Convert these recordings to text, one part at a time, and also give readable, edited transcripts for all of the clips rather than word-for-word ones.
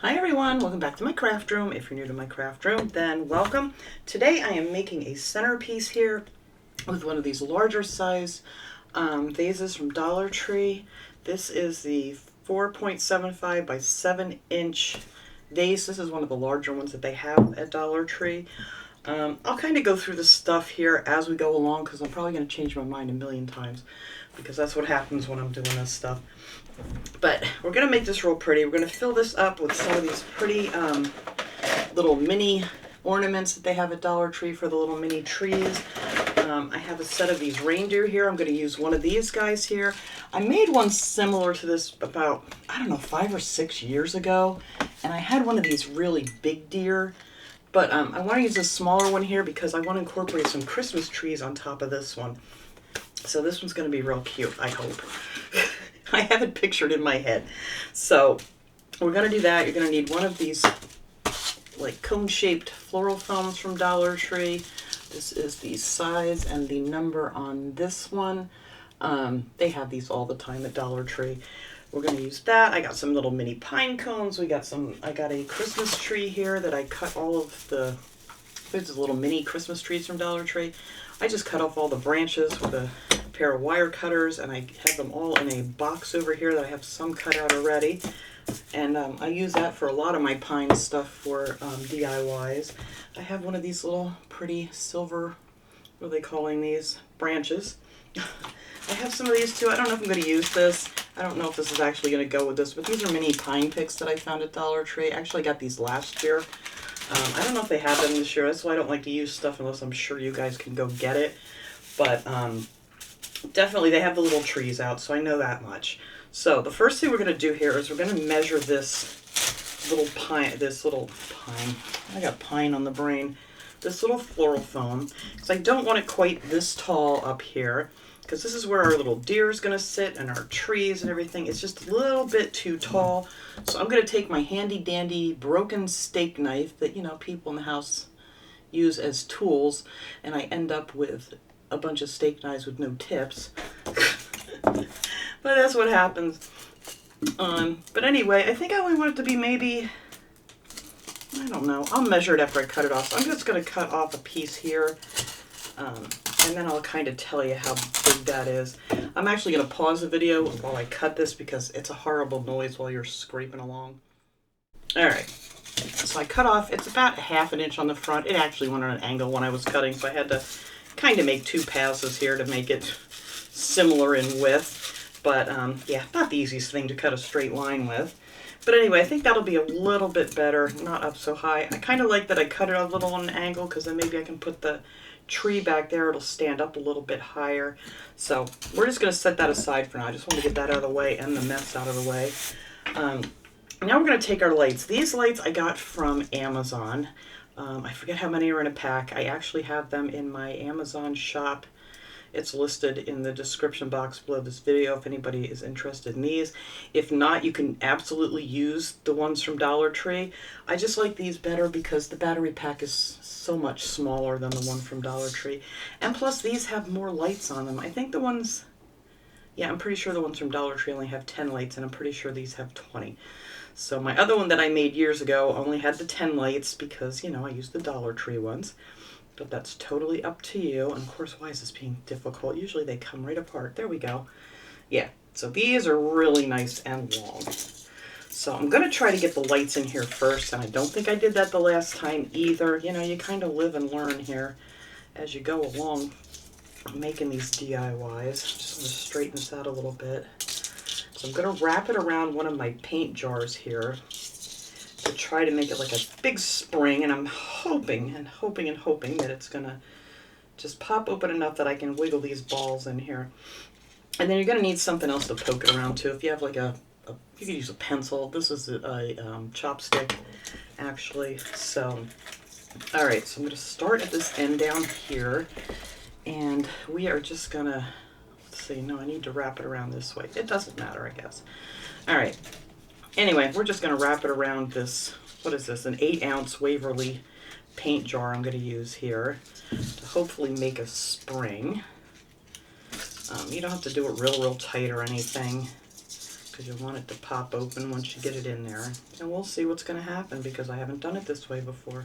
Hi everyone, welcome back to my craft room. If you're new to my craft room, then welcome. Today I am making a centerpiece here with one of these larger size vases from Dollar Tree. This is the 4.75 by 7 inch vase. This is one of the larger ones that they have at Dollar Tree. I'll kind of go through the stuff here as we go along because I'm probably going to change my mind a million times because that's what happens when I'm doing this stuff. But we're going to make this real pretty. We're going to fill this up with some of these pretty little mini ornaments that they have at Dollar Tree for the little mini trees. I have a set of these reindeer here. I'm going to use one of these guys here. I made one similar to this about, 5 or 6 years ago. And I had one of these really big deer. But I want to use a smaller one here because I want to incorporate some Christmas trees on top of this one. So this one's going to be real cute, I hope. I have it pictured in my head. So we're going to do that. You're going to need one of these like cone-shaped floral foams from Dollar Tree. This is the size and the number on this one. They have these all the time at Dollar Tree. We're going to use that. I got some little mini pine cones. I got a Christmas tree here that I cut all of the, there's little mini Christmas trees from Dollar Tree. I just cut off all the branches with a pair of wire cutters, and I have them all in a box over here that I have some cut out already. And I use that for a lot of my pine stuff for DIYs. I have one of these little pretty silver, what are they calling these? Branches. I have some of these too. I don't know if I'm going to use this. I don't know if this is actually going to go with this, but these are mini pine picks that I found at Dollar Tree. I actually got these last year. I don't know if they have them this year. That's why I don't like to use stuff unless I'm sure you guys can go get it. But definitely they have the little trees out, so I know that much. So the first thing we're going to do here is we're going to measure this little pine, I got pine on the brain, this little floral foam, because I don't want it quite this tall up here, because this is where our little deer is going to sit and our trees and everything. It's just a little bit too tall. So I'm going to take my handy dandy broken steak knife that, people in the house use as tools, and I end up with a bunch of steak knives with no tips. But that's what happens. But anyway, I think I only want it to be maybe, I don't know. I'll measure it after I cut it off. So I'm just going to cut off a piece here. And then I'll kind of tell you how big that is. I'm actually going to pause the video while I cut this because it's a horrible noise while you're scraping along. Alright, so I cut off, it's about 1/2 inch on the front. It actually went on an angle when I was cutting, so I had to kind of make 2 passes here to make it similar in width. But yeah, not the easiest thing to cut a straight line with. But anyway, I think that'll be a little bit better, not up so high. I kind of like that I cut it a little on an angle because then maybe I can put the tree back there. It'll stand up a little bit higher. So we're just going to set that aside for now. I just want to get that out of the way and the mess out of the way. Now we're going to take our lights. These lights I got from Amazon. I forget how many are in a pack. I actually have them in my Amazon shop. It's listed in the description box below this video if anybody is interested in these. If not, you can absolutely use the ones from Dollar Tree. I just like these better because the battery pack is so much smaller than the one from Dollar Tree. And plus, these have more lights on them. I think the ones, yeah, I'm pretty sure the ones from Dollar Tree only have 10 lights, and I'm pretty sure these have 20. So my other one that I made years ago only had the 10 lights because, I used the Dollar Tree ones. But that's totally up to you. And of course, why is this being difficult? Usually they come right apart. There we go. Yeah, so these are really nice and long. So I'm going to try to get the lights in here first. And I don't think I did that the last time either. You kind of live and learn here as you go along making these DIYs. Just going to straighten this out a little bit. So I'm going to wrap it around one of my paint jars here to try to make it like a big spring, and I'm hoping and hoping and hoping that it's gonna just pop open enough that I can wiggle these balls in here. And then you're gonna need something else to poke it around too. If you have like you could use a pencil. This is a chopstick actually. So all right, so I'm gonna start at this end down here, and we are just gonna, let's see, no, I need to wrap it around this way. It doesn't matter, I guess. All right. Anyway, we're just going to wrap it around this, what is this, an 8-ounce Waverly paint jar I'm going to use here to hopefully make a spring. You don't have to do it real tight or anything because you want it to pop open once you get it in there. And we'll see what's going to happen because I haven't done it this way before.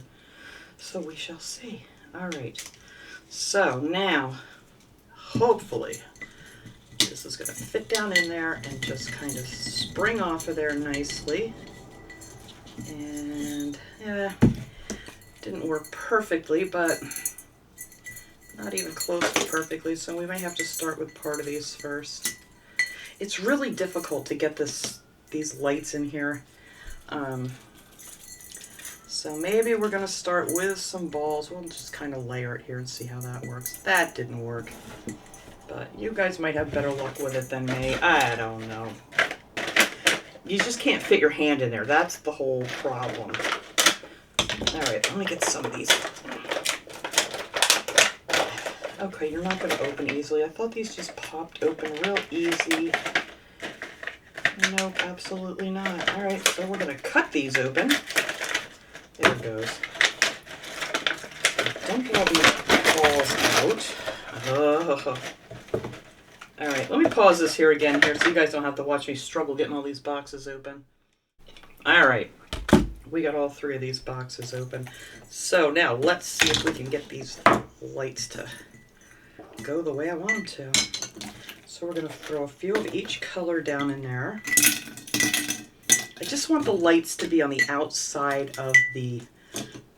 So we shall see. All right. So now, hopefully, this is going to fit down in there and just kind of spring off of there nicely. And yeah, didn't work perfectly, but not even close to perfectly, so we may have to start with part of these first. It's really difficult to get these lights in here. So maybe we're going to start with some balls. We'll just kind of layer it here and see how that works. That didn't work. But you guys might have better luck with it than me. I don't know. You just can't fit your hand in there. That's the whole problem. All right, let me get some of these. Okay, you're not going to open easily. I thought these just popped open real easy. Nope, absolutely not. All right, so we're going to cut these open. There it goes. Dump all these balls out. Oh. All right, let me pause this here again here so you guys don't have to watch me struggle getting all these boxes open. All right, we got all 3 of these boxes open. So now let's see if we can get these lights to go the way I want them to. So we're going to throw a few of each color down in there. I just want the lights to be on the outside of the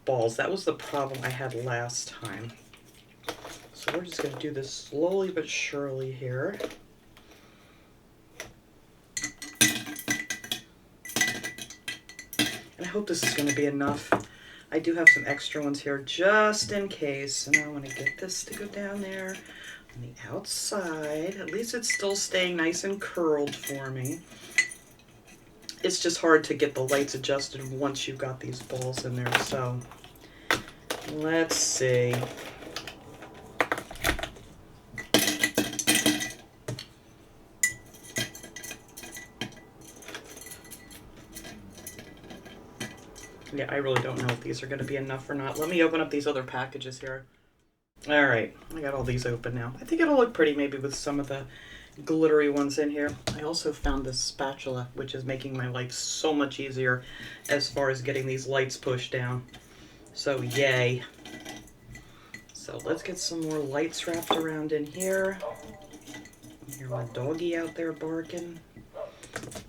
balls. That was the problem I had last time. So we're just going to do this slowly but surely here. And I hope this is going to be enough. I do have some extra ones here just in case. And I want to get this to go down there on the outside. At least it's still staying nice and curled for me. It's just hard to get the lights adjusted once you've got these balls in there. So let's see. Yeah, I really don't know if these are going to be enough or not. Let me open up these other packages here. All right, I got all these open now. I think it'll look pretty maybe with some of the glittery ones in here. I also found this spatula, which is making my life so much easier as far as getting these lights pushed down. So yay. So let's get some more lights wrapped around in here. I hear my doggy out there barking.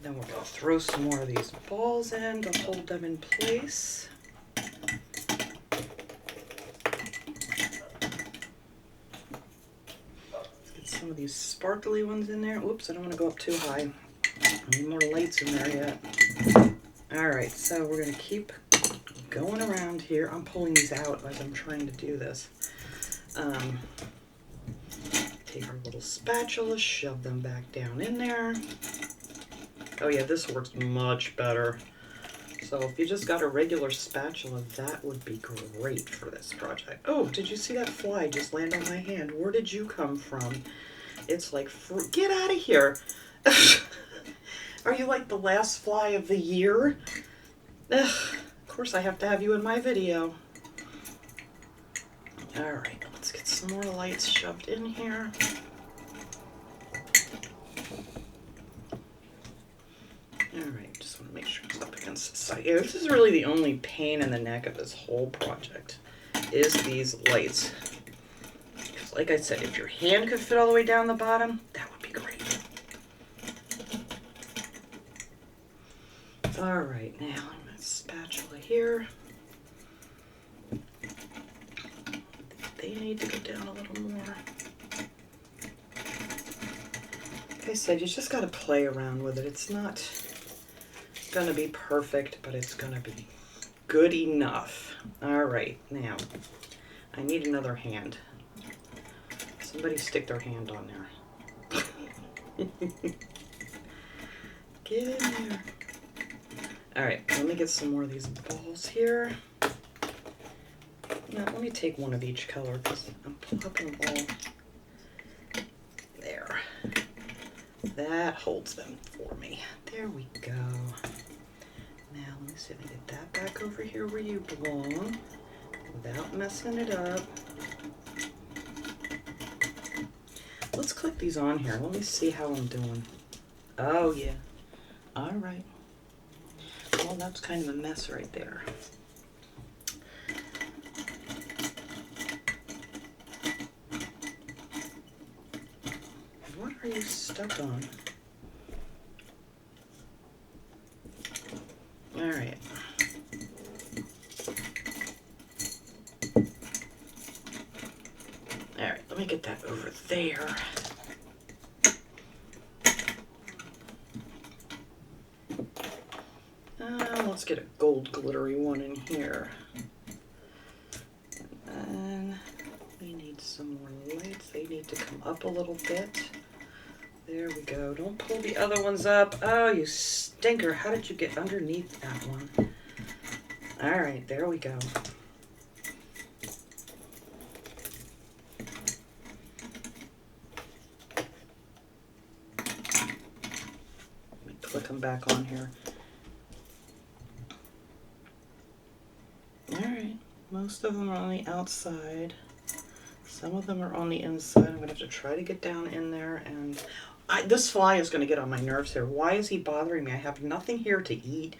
Then we're going to throw some more of these balls in to hold them in place. Let's get some of these sparkly ones in there. Oops, I don't want to go up too high. I need more lights in there yet. Alright, so we're going to keep going around here. I'm pulling these out as I'm trying to do this. Take our little spatula, shove them back down in there. Oh yeah, this works much better. So if you just got a regular spatula, that would be great for this project. Oh, did you see that fly just land on my hand? Where did you come from? It's like, get out of here. Are you like the last fly of the year? Ugh, of course I have to have you in my video. All right, let's get some more lights shoved in here. Alright, just want to make sure it's up against the side. Yeah, this is really the only pain in the neck of this whole project, is these lights. Because like I said, if your hand could fit all the way down the bottom, that would be great. Alright, now I'm going to spatula here. They need to go down a little more. Like I said, you just got to play around with it. It's not gonna be perfect, but it's gonna be good enough. All right, now I need another hand. Somebody stick their hand on there. Get in there. All right, let me get some more of these balls here. Now let me take one of each color because I'm popping them all. There. That holds them for me. There we go. Now, let me see if I can get that back over here where you belong without messing it up. Let's click these on here. Let me see how I'm doing. Oh, yeah. All right. Well, that's kind of a mess right there. What are you stuck on? All right. All right, let me get that over there. Let's get a gold glittery one in here. And then we need some more lights. They need to come up a little bit. There we go. Don't pull the other ones up. Oh, you stinker. How did you get underneath that one? All right, there we go. Let me click them back on here. All right, most of them are on the outside. Some of them are on the inside. I'm gonna have to try to get down in there, and this fly is gonna get on my nerves here. Why is he bothering me? I have nothing here to eat.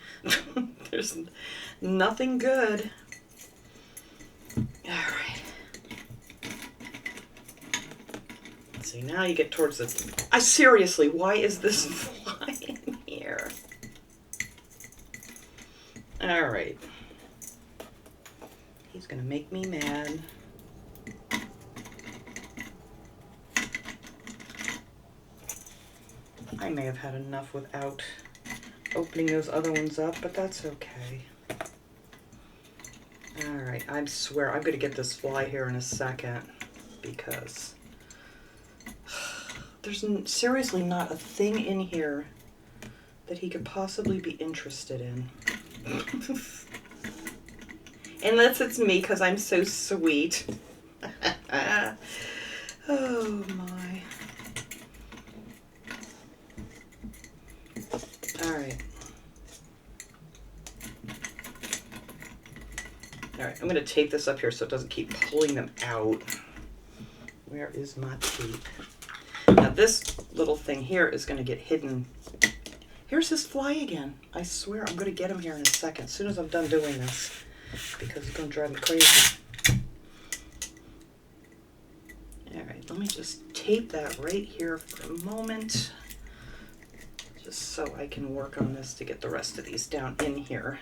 There's nothing good. All right. See, now you get towards the, seriously, why is this fly in here? All right. He's gonna make me mad. I may have had enough without opening those other ones up, but that's okay. All right, I swear I'm gonna get this fly here in a second because there's seriously not a thing in here that he could possibly be interested in. Unless it's me, because I'm so sweet. Oh my. All right. All right, I'm going to tape this up here so it doesn't keep pulling them out. Where is my tape? Now this little thing here is going to get hidden. Here's this fly again. I swear I'm going to get him here in a second, as soon as I'm done doing this, because it's going to drive me crazy. All right, let me just tape that right here for a moment, just so I can work on this to get the rest of these down in here.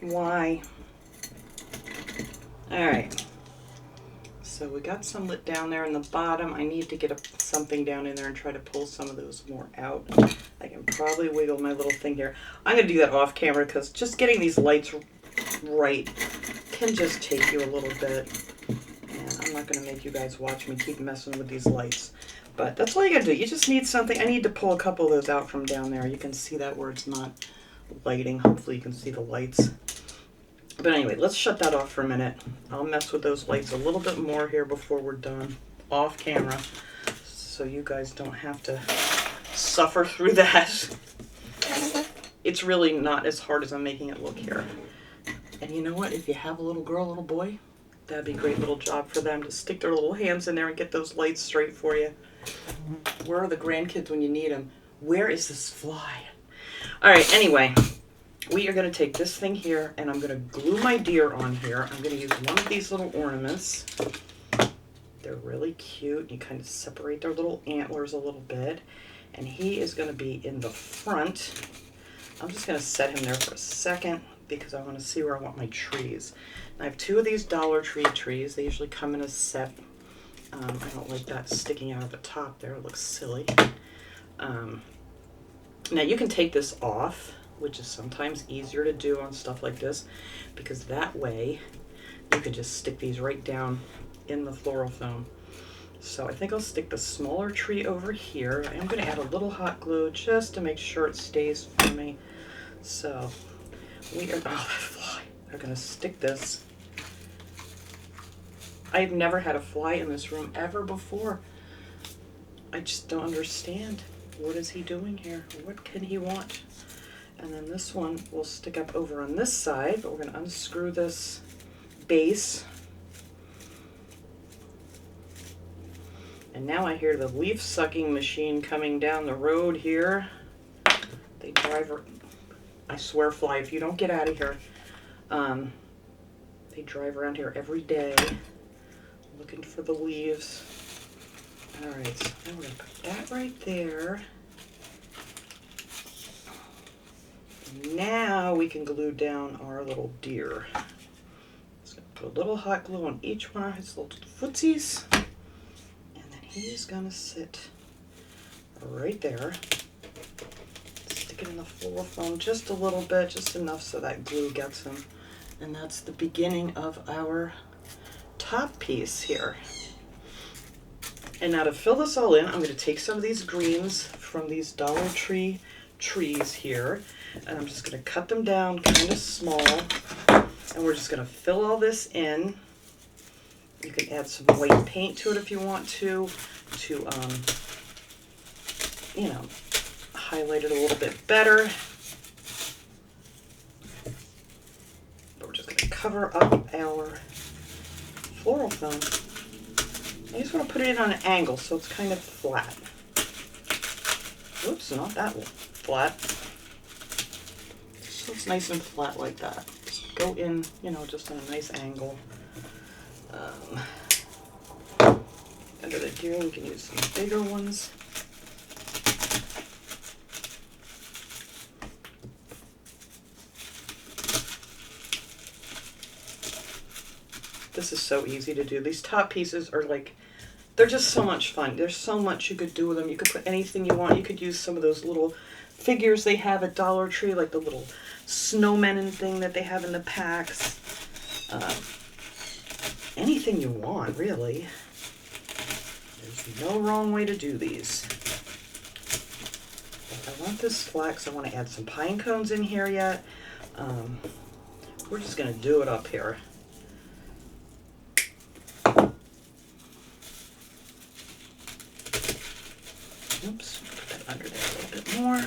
Why? All right. So we got some lit down there in the bottom. I need to get something down in there and try to pull some of those more out. I can probably wiggle my little thing here. I'm going to do that off camera because just getting these lights right can just take you a little bit. And I'm not going to make you guys watch me keep messing with these lights. But that's all you got to do. You just need something. I need to pull a couple of those out from down there. You can see that where it's not lighting. Hopefully you can see the lights. But anyway, let's shut that off for a minute. I'll mess with those lights a little bit more here before we're done off camera, so you guys don't have to suffer through that. It's really not as hard as I'm making it look here. And you know what? If you have a little girl, little boy, that'd be a great little job for them to stick their little hands in there and get those lights straight for you. Where are the grandkids when you need them? Where is this fly? All right, anyway. We are going to take this thing here, and I'm going to glue my deer on here. I'm going to use one of these little ornaments. They're really cute. You kind of separate their little antlers a little bit. And he is going to be in the front. I'm just going to set him there for a second because I want to see where I want my trees. And I have two of these Dollar Tree trees. They usually come in a set. I don't like that sticking out of the top there. It looks silly. Now you can take this off, which is sometimes easier to do on stuff like this, because that way you can just stick these right down in the floral foam. So I think I'll stick the smaller tree over here. I am going to add a little hot glue just to make sure it stays for me. So we are, oh, that fly. We're going to stick this. I've never had a fly in this room ever before. I just don't understand. What is he doing here? What can he want? And then this one will stick up over on this side, but we're going to unscrew this base. And now I hear the leaf sucking machine coming down the road here. They drive, I swear, fly, if you don't get out of here. They drive around here every day looking for the leaves. All right, so now we're gonna put that right there. Now we can glue down our little deer. Just gonna put a little hot glue on each one of his little footsies. And then he's gonna sit right there. Stick it in the floral foam just a little bit, just enough so that glue gets him. And that's the beginning of our top piece here. And now to fill this all in, I'm going to take some of these greens from these Dollar Tree trees here, and I'm just going to cut them down kind of small, and we're just going to fill all this in. You can add some white paint to it if you want to you know, highlight it a little bit better. But we're just going to cover up our floral foam. I just want to put it in on an angle so it's kind of flat. Oops, not that flat. So it's nice and flat like that. Just go in, you know, just on a nice angle. Under the deer, we can use some bigger ones. This is so easy to do. These top pieces are like, they're just so much fun. There's so much you could do with them. You could put anything you want. You could use some of those little figures they have at Dollar Tree, like the little snowmen and thing that they have in the packs. Anything you want, really. There's no wrong way to do these. But I want this flat because I want to add some pine cones in here yet. We're just going to do it up here. Oops, put that under there a little bit more.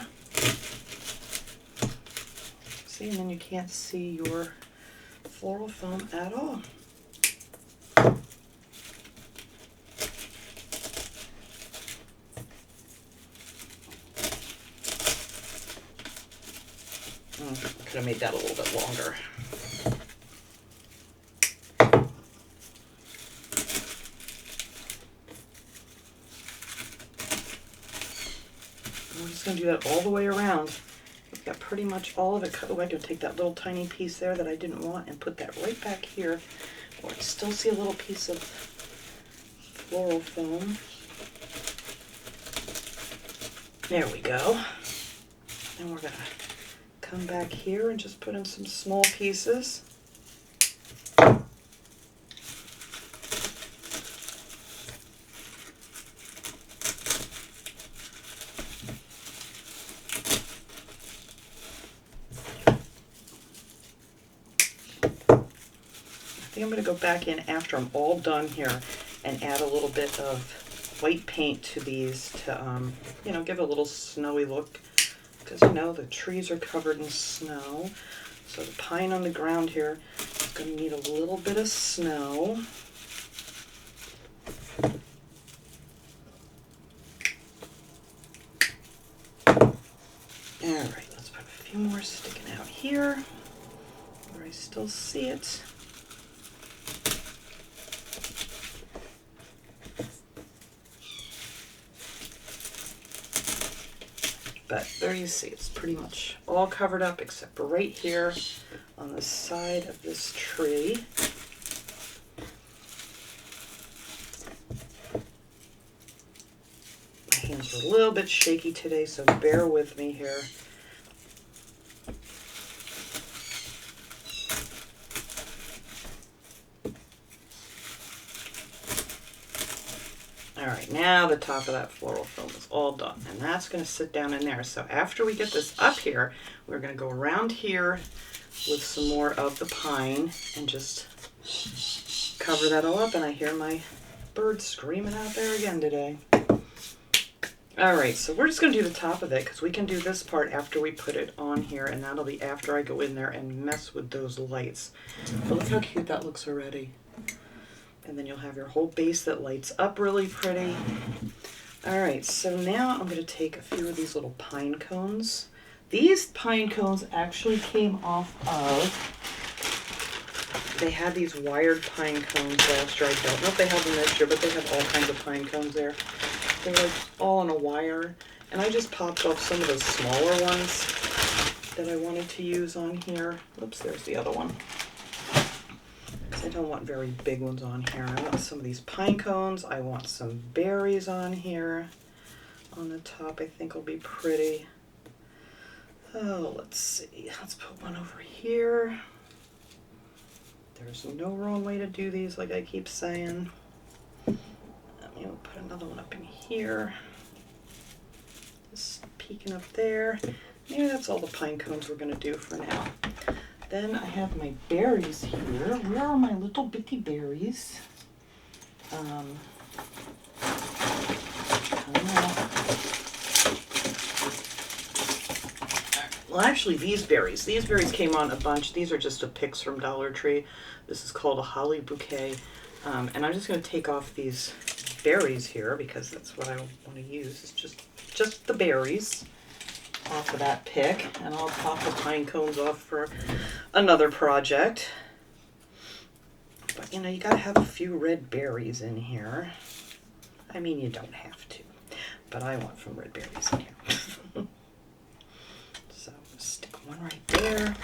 See, and then you can't see your floral foam at all. I could have made that a little bit longer. We're just going to do that all the way around. We've got pretty much all of it cut away. I'm going to take that little tiny piece there that I didn't want and put that right back here. Oh, I still see a little piece of floral foam. There we go. And we're going to come back here and just put in some small pieces. I'm going to go back in after I'm all done here and add a little bit of white paint to these to, you know, give it a little snowy look, because, you know, the trees are covered in snow. So the pine on the ground here is going to need a little bit of snow. All right, let's put a few more sticking out here where I still see it. But there you see, it's pretty much all covered up except for right here on the side of this tree. My hands are a little bit shaky today, so bear with me here. All right, now the top of that floral foam is all done, and that's going to sit down in there. So after we get this up here, we're going to go around here with some more of the pine and just cover that all up. And I hear my bird screaming out there again today. All right, so we're just going to do the top of it because we can do this part after we put it on here, and that'll be after I go in there and mess with those lights. But look how cute that looks already. And then you'll have your whole base that lights up really pretty. All right, so now I'm going to take a few of these little pine cones. These pine cones actually came off of, they had these wired pine cones last year. I don't know if they have them this year, but they have all kinds of pine cones there. They're like all on a wire. And I just popped off some of those smaller ones that I wanted to use on here. Oops, there's the other one. I don't want very big ones on here. I want some of these pine cones. I want some berries on here. On the top, I think will be pretty. Oh, let's see. Let's put one over here. There's no wrong way to do these, like I keep saying. Let me put another one up in here. Just peeking up there. Maybe that's all the pine cones we're going to do for now. Then I have my berries here. Where are my little bitty berries? Well, actually, these berries came on a bunch. These are just a picks from Dollar Tree. This is called a holly bouquet. And I'm just going to take off these berries here because that's what I want to use. It's just the berries off of that pick, and I'll pop the pine cones off for another project. But you know, you gotta have a few red berries in here. I mean, you don't have to, but I want some red berries in here. So stick one right there.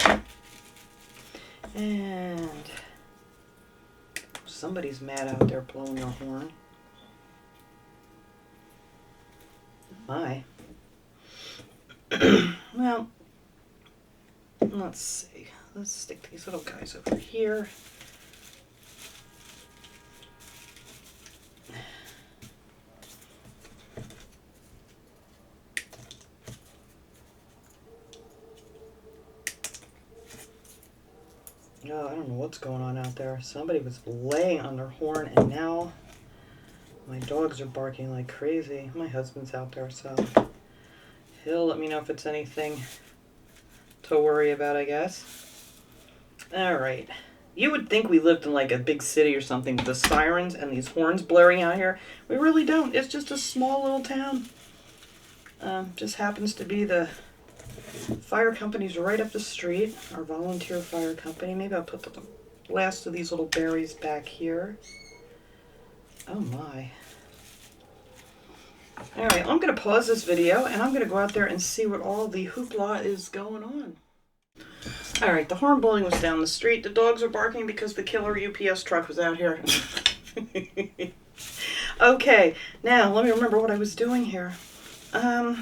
And somebody's mad out there blowing their horn. My. Well, let's see. Let's stick these little guys over here. Oh, I don't know what's going on out there. Somebody was laying on their horn, and now my dogs are barking like crazy. My husband's out there, so he'll let me know if it's anything to worry about, I guess. All right. You would think we lived in like a big city or something with the sirens and these horns blaring out here. We really don't. It's just a small little town. Just happens to be the fire company's right up the street, our volunteer fire company. Maybe I'll put the last of these little berries back here. Oh my. All right, I'm going to pause this video and I'm going to go out there and see what all the hoopla is going on. All right, the horn blowing was down the street. The dogs are barking because the killer UPS truck was out here. Okay, now let me remember what I was doing here. Yeah,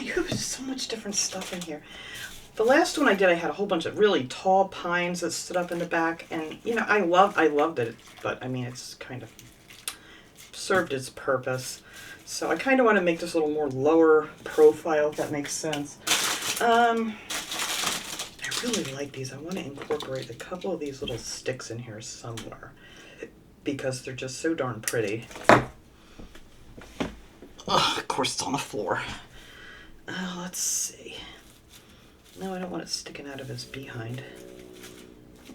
you have so much different stuff in here. The last one I did, I had a whole bunch of really tall pines that stood up in the back, and you know, I loved it, but I mean, it's kind of served its purpose. So I kind of want to make this a little more lower profile, if that makes sense. I really like these. I want to incorporate a couple of these little sticks in here somewhere because they're just so darn pretty. Oh, of course it's on the floor. Let's see. No, I don't want it sticking out of his behind.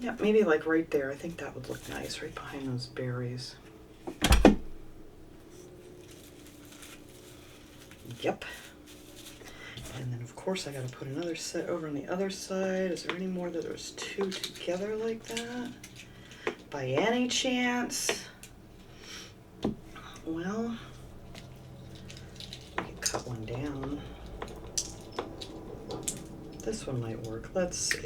Yeah, maybe like right there. I think that would look nice, right behind those berries. Yep. And then of course I gotta put another set over on the other side. Is there any more that there's two together like that? By any chance? Well, we can cut one down. This one might work. Let's see.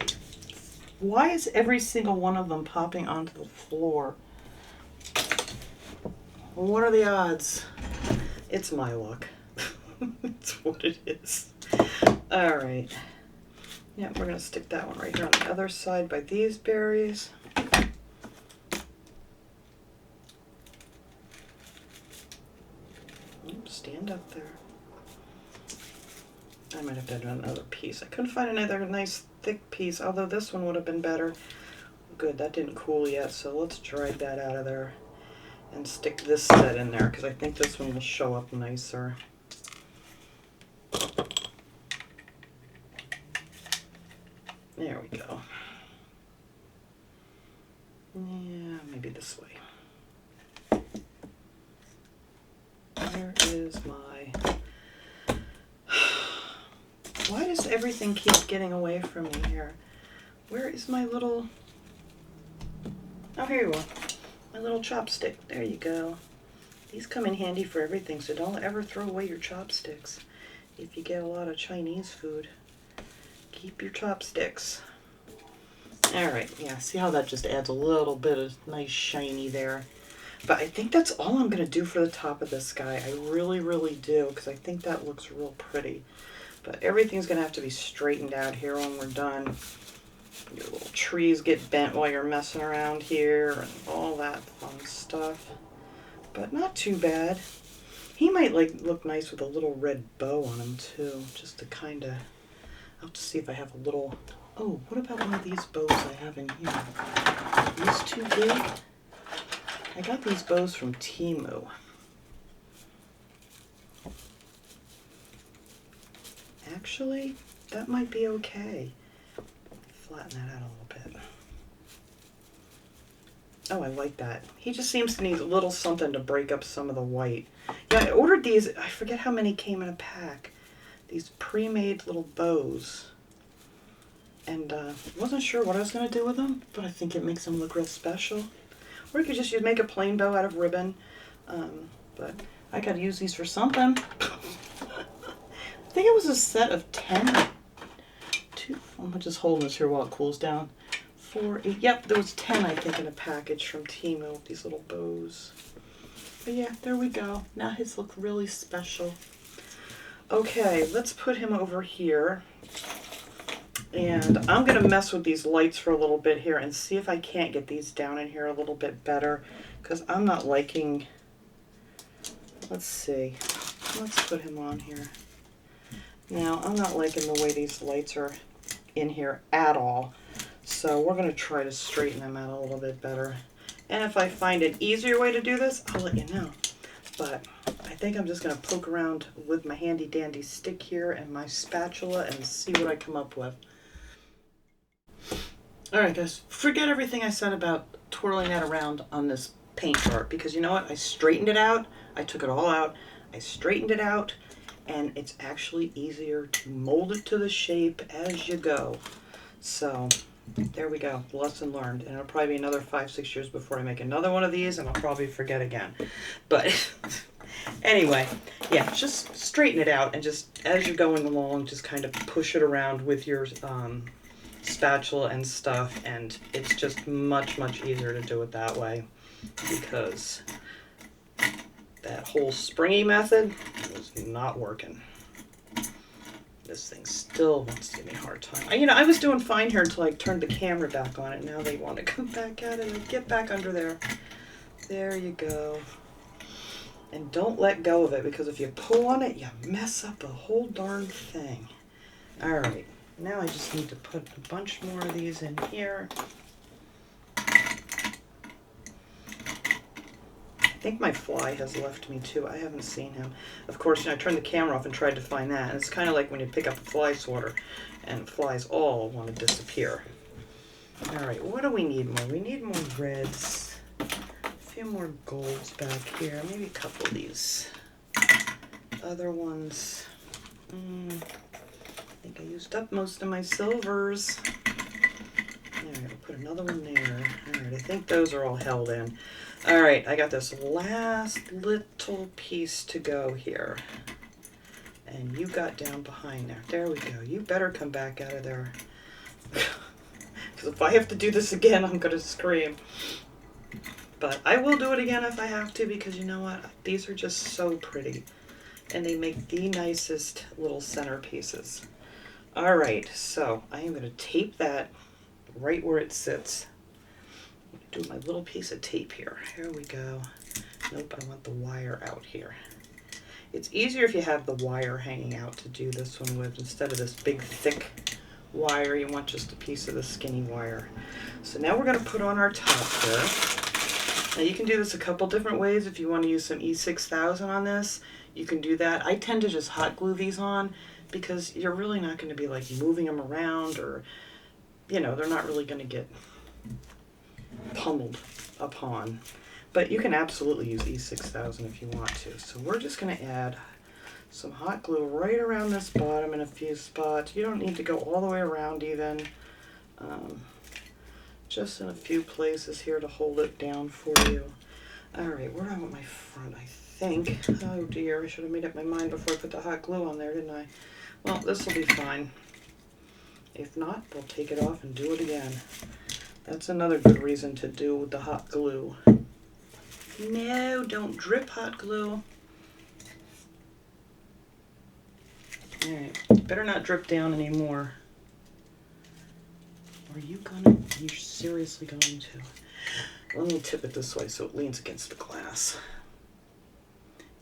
Why is every single one of them popping onto the floor? What are the odds? It's my luck. It's what it is. All right. Yeah, we're going to stick that one right here on the other side by these berries. Oops, stand up there. I might have to do another piece. I couldn't find another nice thick piece, although this one would have been better. Good, that didn't cool yet, so let's drag that out of there and stick this set in there because I think this one will show up nicer. There we go. Yeah, maybe this way. Where is my... Why does everything keep getting away from me here? Where is my little... Oh, here you are. My little chopstick. There you go. These come in handy for everything, so don't ever throw away your chopsticks. If you get a lot of Chinese food, keep your chopsticks. Alright, yeah, see how that just adds a little bit of nice shiny there. But I think that's all I'm going to do for the top of this guy. I really, really do, because I think that looks real pretty. But everything's going to have to be straightened out here when we're done. Your little trees get bent while you're messing around here and all that fun stuff. But not too bad. He might look nice with a little red bow on him too, just to kind of... I'll have to see if I have a little... Oh, what about one of these bows I have in here? Are these too big? I got these bows from Temu. Actually, that might be okay. Flatten that out a little bit. Oh, I like that. He just seems to need a little something to break up some of the white. Yeah, I ordered these. I forget how many came in a pack. These pre-made little bows. And wasn't sure what I was going to do with them, but I think it makes them look real special. Or you could just make a plain bow out of ribbon. But I got to use these for something. I think it was a set of 10. I'm just holding this here while it cools down. 4, 8, yep, there was 10, I think, in a package from Temu, these little bows. But yeah, there we go. Now his look really special. Okay, let's put him over here. And I'm going to mess with these lights for a little bit here and see if I can't get these down in here a little bit better. Because I'm not liking... Let's see. Let's put him on here. Now, I'm not liking the way these lights are in here at all. So we're going to try to straighten them out a little bit better. And if I find an easier way to do this, I'll let you know. But I think I'm just going to poke around with my handy dandy stick here and my spatula and see what I come up with. Alright guys, forget everything I said about twirling that around on this paint chart, because you know what? I straightened it out. I took it all out. I straightened it out. And it's actually easier to mold it to the shape as you go. So there we go, lesson learned. And it'll probably be another 5-6 years before I make another one of these, and I'll probably forget again. But anyway, yeah, just straighten it out, and just as you're going along, just kind of push it around with your spatula and stuff, and it's just much, much easier to do it that way, because that whole springy method was not working. This thing still wants to give me a hard time. You know, I was doing fine here until I turned the camera back on it. Now they want to come back at it. Get back under there. There you go. And don't let go of it, because if you pull on it, you mess up the whole darn thing. All right. Now I just need to put a bunch more of these in here. I think my fly has left me too. I haven't seen him. Of course, you know, I turned the camera off and tried to find that. And it's kind of like when you pick up a fly swatter and flies all want to disappear. All right, what do we need more? We need more reds. A few more golds back here. Maybe a couple of these other ones. I think I used up most of my silvers. All right, we'll put another one there. All right, I think those are all held in. All right, I got this last little piece to go here. And you got down behind there. There we go. You better come back out of there. Because if I have to do this again, I'm going to scream. But I will do it again if I have to, because you know what? These are just so pretty. And they make the nicest little centerpieces. All right, so I am going to tape that right where it sits. Do my little piece of tape here. Here we go. Nope, I want the wire out here. It's easier if you have the wire hanging out to do this one with, instead of this big thick wire. You want just a piece of the skinny wire. So now we're going to put on our top here. Now you can do this a couple different ways. If you want to use some E6000 on this, you can do that. I tend to just hot glue these on, because you're really not going to be like moving them around, or, you know, they're not really going to get pummeled upon. but you can absolutely use E6000 if you want to. So we're just going to add some hot glue right around this bottom in a few spots. You don't need to go all the way around even. Just in a few places here to hold it down for you. All right, where am I with my front, I think. Oh dear, I should have made up my mind before I put the hot glue on there, didn't I? Well, this will be fine. If not, we'll take it off and do it again. That's another good reason to do the hot glue. No, don't drip hot glue. All right, better not drip down anymore. Are you gonna? You're seriously going to? Let me tip it this way so it leans against the glass.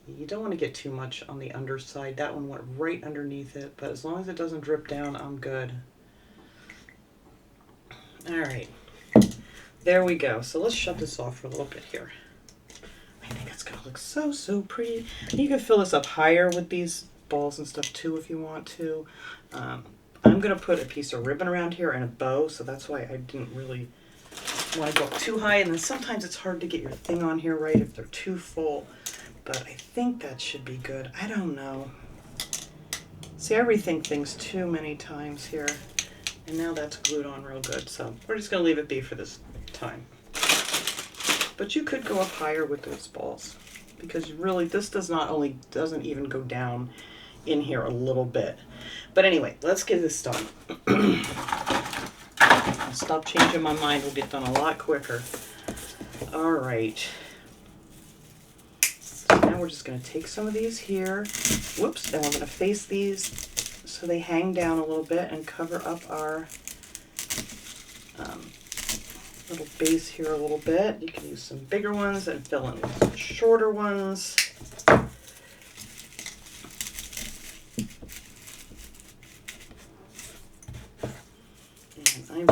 You don't want to get too much on the underside. That one went right underneath it, but as long as it doesn't drip down, I'm good. All right, there we go. So let's shut this off for a little bit here. I think it's gonna look so, so pretty. You can fill this up higher with these balls and stuff too if you want to. I'm going to put a piece of ribbon around here and a bow, so that's why I didn't really want to go up too high. And then sometimes it's hard to get your thing on here right if they're too full, but I think that should be good. I don't know. See, I rethink things too many times here, and now that's glued on real good, so we're just going to leave it be for this time. But you could go up higher with those balls, because really this doesn't even go down in here a little bit. But anyway, let's get this done. I'll stop changing my mind. We'll get done a lot quicker. All right. So now we're just going to take some of these here. Whoops. And we're going to face these so they hang down a little bit and cover up our little base here a little bit. You can use some bigger ones and fill in with some shorter ones. I'm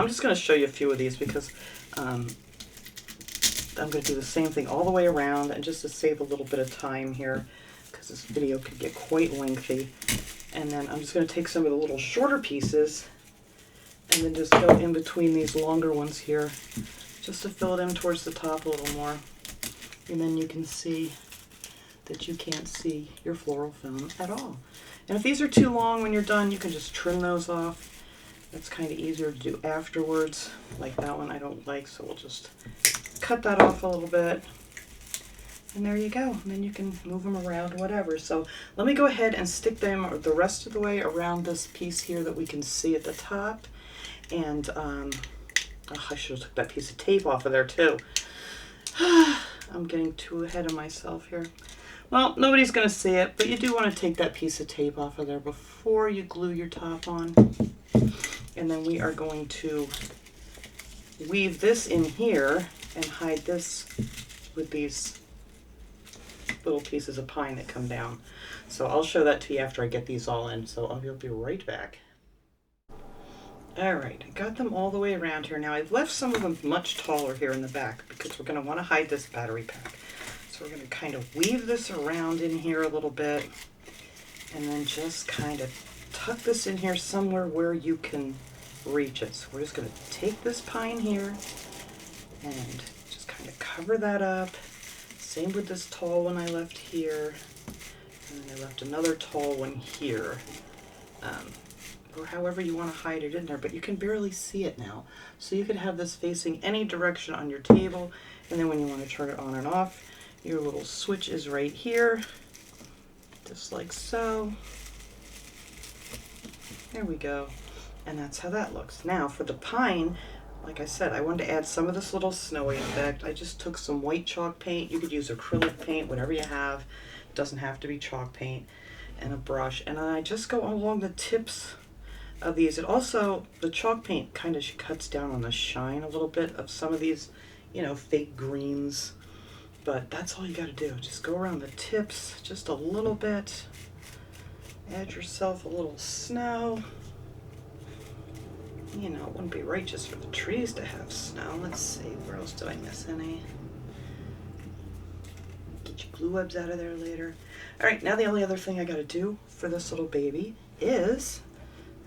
just going to show you a few of these because I'm going to do the same thing all the way around, and just to save a little bit of time here because this video could get quite lengthy. And then I'm just going to take some of the little shorter pieces and then just go in between these longer ones here just to fill it in towards the top a little more. And then you can see that you can't see your floral film at all. And if these are too long when you're done, you can just trim those off. That's kind of easier to do afterwards. Like that one I don't like, so we'll just cut that off a little bit. And there you go. And then you can move them around, whatever. So let me go ahead and stick them the rest of the way around this piece here that we can see at the top. And oh, I should have took that piece of tape off of there too. I'm getting too ahead of myself here. Well, nobody's going to see it, but you do want to take that piece of tape off of there before you glue your top on. And then we are going to weave this in here and hide this with these little pieces of pine that come down. So I'll show that to you after I get these all in. So I'll be right back. All right, I got them all the way around here. Now I've left some of them much taller here in the back because we're going to want to hide this battery pack. So we're going to kind of weave this around in here a little bit and then just kind of tuck this in here somewhere where you can reach it. So we're just going to take this pine here and just kind of cover that up. Same with this tall one I left here. And then I left another tall one here. Or however you want to hide it in there, but you can barely see it now. So you could have this facing any direction on your table, and then when you want to turn it on and off, your little switch is right here, just like so. There we go. And that's how that looks. Now for the pine, like I said, I wanted to add some of this little snowy effect. I just took some white chalk paint. You could use acrylic paint, whatever you have. It doesn't have to be chalk paint. And a brush. And I just go along the tips of these. It also, the chalk paint kind of cuts down on the shine a little bit of some of these, you know, fake greens. But that's all you got to do. Just go around the tips just a little bit. Add yourself a little snow. You know, it wouldn't be right just for the trees to have snow. Let's see, where else did I miss any? Get your glue webs out of there later. All right, now the only other thing I got to do for this little baby is,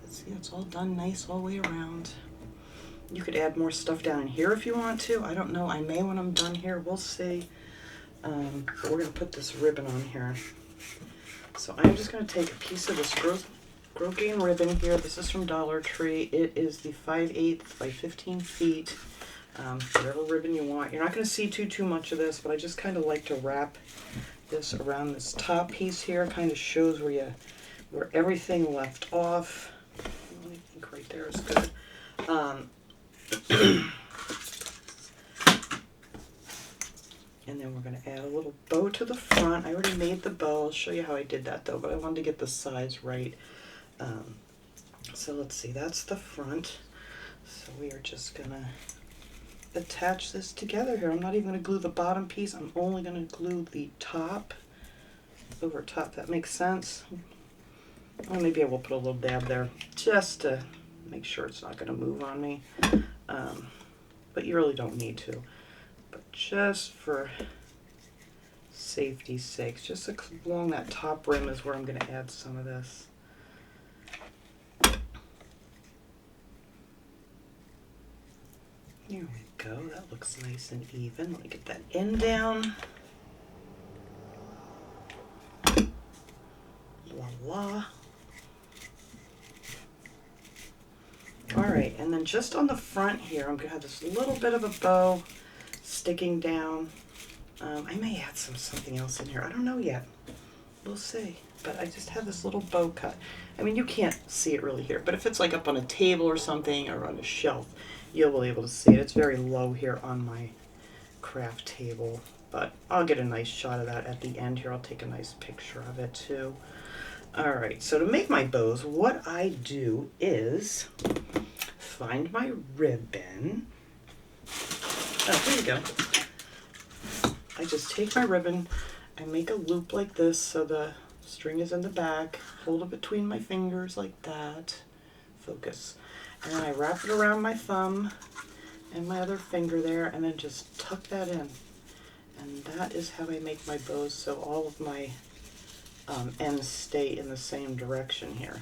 let's see, it's all done nice all the way around. You could add more stuff down in here if you want to. I don't know. I may when I'm done here. We'll see. But we're going to put this ribbon on here. So I'm just going to take a piece of this grosgrain ribbon here. This is from Dollar Tree. It is the 5/8 by 15 feet. Whatever ribbon you want. You're not going to see too much of this, but I just kind of like to wrap this around this top piece here. Kind of shows where everything left off. I think right there is good. And then we're going to add a little bow to the front. I already made the bow. I'll show you how I did that though, but I wanted to get the size right. So let's see, that's the front. So we are just going to attach this together here. I'm not even going to glue the bottom piece. I'm only going to glue the top over top. That makes sense. Or maybe I will put a little dab there just to make sure it's not going to move on me. But you really don't need to. But just for safety's sake, just along that top rim is where I'm going to add some of this. Here we go. That looks nice and even. Let me get that end down. Voila. Alright, and then just on the front here, I'm going to have this little bit of a bow sticking down. I may add something else in here. I don't know yet. We'll see. But I just have this little bow cut. I mean, you can't see it really here, but if it's like up on a table or something or on a shelf, you'll be able to see it. It's very low here on my craft table, but I'll get a nice shot of that at the end here. I'll take a nice picture of it too. Alright, so to make my bows, what I do is find my ribbon. Oh, here you go. I just take my ribbon and make a loop like this so the string is in the back, hold it between my fingers like that, focus, and then I wrap it around my thumb and my other finger there and then just tuck that in. And that is how I make my bows, so all of my ends stay in the same direction here.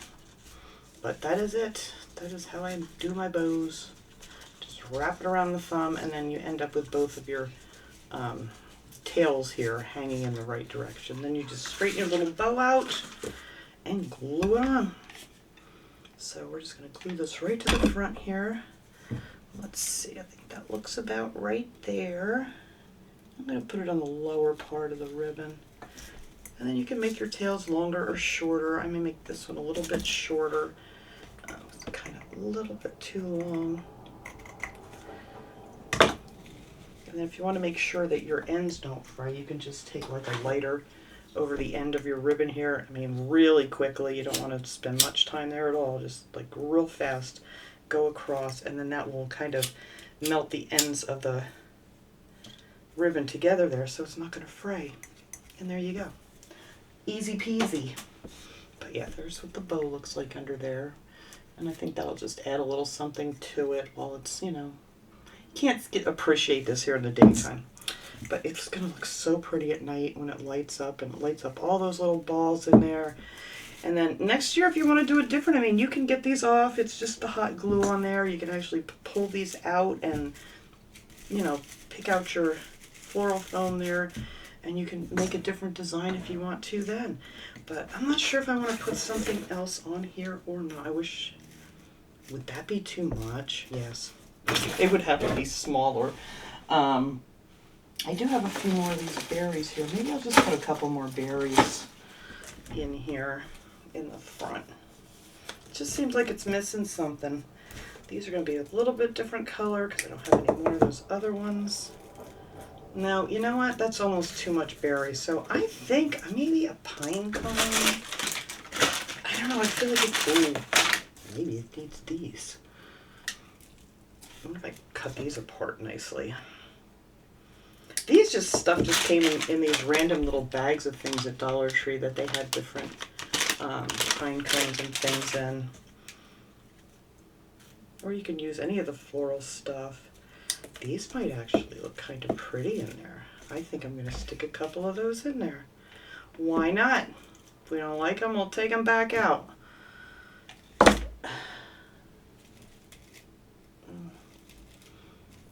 But that is it. That is how I do my bows. Just wrap it around the thumb and then you end up with both of your tails here hanging in the right direction. Then you just straighten your little bow out and glue it on. So we're just going to glue this right to the front here. Let's see, I think that looks about right there. I'm going to put it on the lower part of the ribbon. And then you can make your tails longer or shorter. I may make this one a little bit shorter. It's kind of a little bit too long. And then if you want to make sure that your ends don't fray, you can just take like a lighter over the end of your ribbon here. I mean, really quickly. You don't want to spend much time there at all. Just like real fast, go across, and then that will kind of melt the ends of the ribbon together there, so it's not going to fray. And there you go. Easy peasy. But yeah, there's what the bow looks like under there. And I think that'll just add a little something to it while it's, you know, you can't appreciate this here in the daytime. But it's going to look so pretty at night when it lights up, and it lights up all those little balls in there. And then next year, if you want to do it different, I mean, you can get these off. It's just the hot glue on there. You can actually pull these out and, you know, pick out your floral foam there. And you can make a different design if you want to then. But I'm not sure if I want to put something else on here or not. I wish, would that be too much? Yes. It would have to be smaller. I do have a few more of these berries here. Maybe I'll just put a couple more berries in here in the front. It just seems like it's missing something. These are going to be a little bit different color because I don't have any more of those other ones. No, you know what? That's almost too much berry. So I think maybe a pine cone. I don't know. I feel like it's, ooh, maybe it needs these. I wonder if I can cut these apart nicely. These stuff just came in these random little bags of things at Dollar Tree that they had different pine cones and things in. Or you can use any of the floral stuff. These might actually look kind of pretty in there. I think I'm going to stick a couple of those in there. Why not? If we don't like them, we'll take them back out.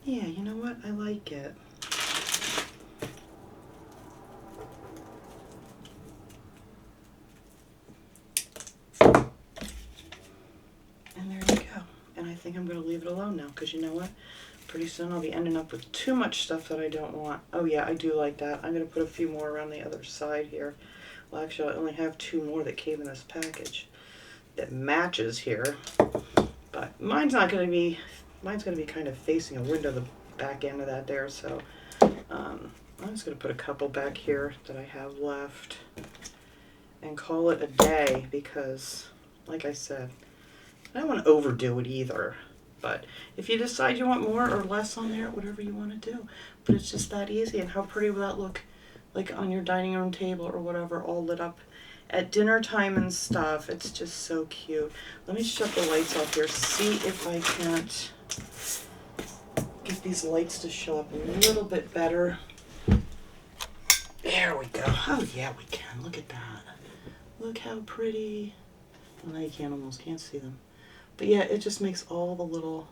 Yeah, you know what? I like it. And there you go. And I think I'm going to leave it alone now, because you know what? Pretty soon I'll be ending up with too much stuff that I don't want. Oh yeah, I do like that. I'm going to put a few more around the other side here. Well, actually, I only have 2 more that came in this package that matches here. But mine's going to be kind of facing a window, the back end of that there. So I'm just going to put a couple back here that I have left and call it a day, because, like I said, I don't want to overdo it either. But if you decide you want more or less on there, whatever you want to do. But it's just that easy. And how pretty will that look, like on your dining room table or whatever, all lit up at dinner time and stuff. It's just so cute. Let me shut the lights off here, see if I can't get these lights to show up a little bit better. There we go. Oh yeah, we can. Look at that. Look how pretty. Well, now you almost can't see them. But yeah, it just makes all the little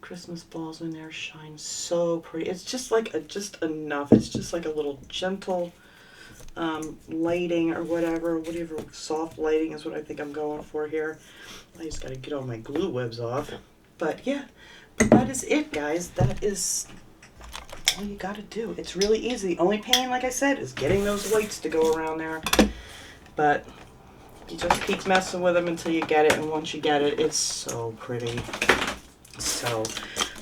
Christmas balls in there shine so pretty. It's just like just enough. It's just like a little gentle lighting or whatever soft lighting is what I think I'm going for here. I just got to get all my glue webs off. But yeah, but that is it, guys. That is all you got to do. It's really easy. The only pain, like I said, is getting those lights to go around there. But you just keep messing with them until you get it, and once you get it, it's so pretty. So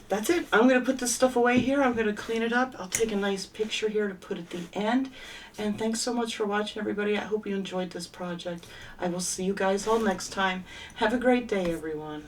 that's it. I'm going to put this stuff away here. I'm going to clean it up. I'll take a nice picture here to put at the end. And thanks so much for watching, everybody. I hope you enjoyed this project. I will see you guys all next time. Have a great day, everyone.